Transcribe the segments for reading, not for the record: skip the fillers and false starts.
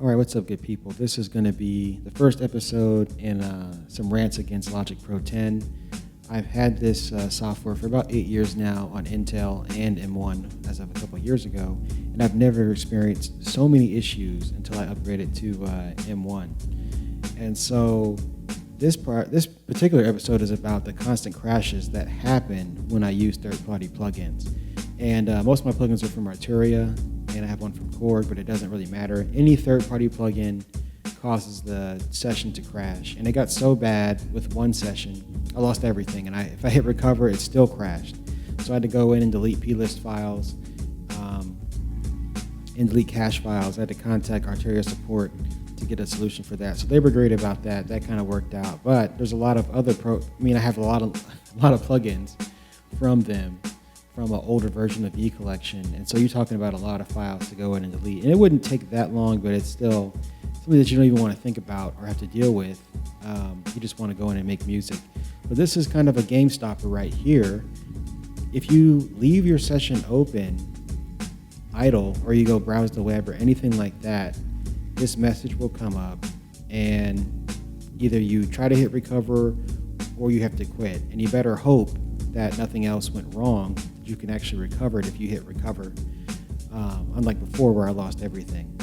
All right, what's up, good people? This is going to be the first episode in some rants against Logic Pro 10. I've had this software for about 8 years now on Intel and M1 as of a couple of years ago, and I've never experienced so many issues until I upgraded to M1. And so this particular episode is about the constant crashes that happen when I use third-party plugins. And most of my plugins are from Arturia, and I have one from Korg, but it doesn't really matter. Any third-party plugin causes the session to crash, and it got so bad with one session, I lost everything. And if I hit recover, it still crashed. So I had to go in and delete plist files, and delete cache files. I had to contact Arturia support to get a solution for that. So they were great about that. That kind of worked out. But there's a lot of other I have a lot of plugins from them, from an older version of E collection, and so you're talking about a lot of files to go in and delete. And it wouldn't take that long, but it's still something that you don't even want to think about or have to deal with. You just want to go in and make music. But this is kind of a game stopper right here. If you leave your session open, idle, or you go browse the web or anything like that, this message will come up, and either you try to hit recover or you have to quit. And you better hope that nothing else went wrong, that you can actually recover it if you hit recover, unlike before where I lost everything.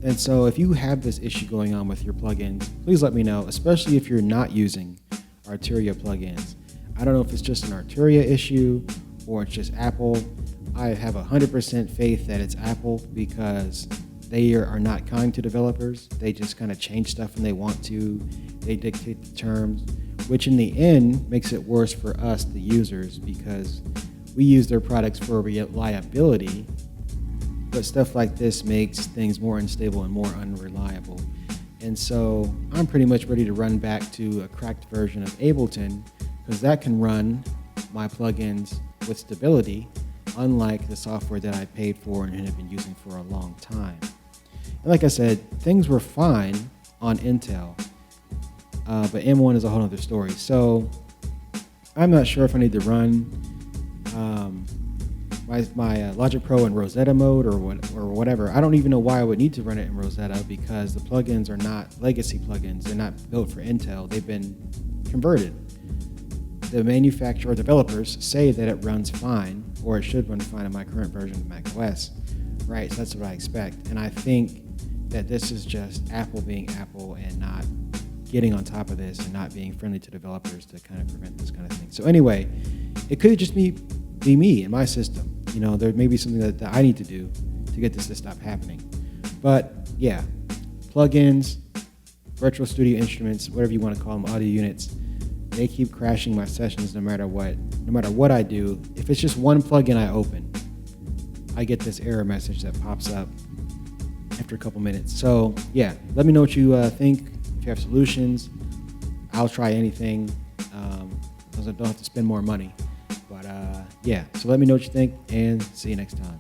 And so if you have this issue going on with your plugins, please let me know, especially if you're not using Arturia plugins. I don't know if it's just an Arturia issue or it's just Apple. I have 100% faith that it's Apple because they are not kind to developers. They just kind of change stuff when they want to. They dictate the terms, which in the end makes it worse for us, the users, because we use their products for reliability, but stuff like this makes things more unstable and more unreliable. And so I'm pretty much ready to run back to a cracked version of Ableton, because that can run my plugins with stability, unlike the software that I paid for and have been using for a long time. And like I said, things were fine on Intel, but M1 is a whole other story. So I'm not sure if I need to run my Logic Pro in Rosetta mode or whatever. I don't even know why I would need to run it in Rosetta, because the plugins are not legacy plugins. They're not built for Intel. They've been converted. The manufacturer or developers say that it runs fine, or it should run fine in my current version of macOS. Right, so that's what I expect. And I think that this is just Apple being Apple and not getting on top of this and not being friendly to developers to kind of prevent this kind of thing. So anyway, it could just be me in my system. You know, there may be something that I need to do to get this to stop happening. But yeah, plugins, virtual studio instruments, whatever you want to call them, audio units, they keep crashing my sessions no matter what I do. If it's just one plugin I open, I get this error message that pops up after a couple minutes. So yeah, let me know what you think. If you have solutions, I'll try anything, because I don't have to spend more money. But yeah, so let me know what you think, and see you next time.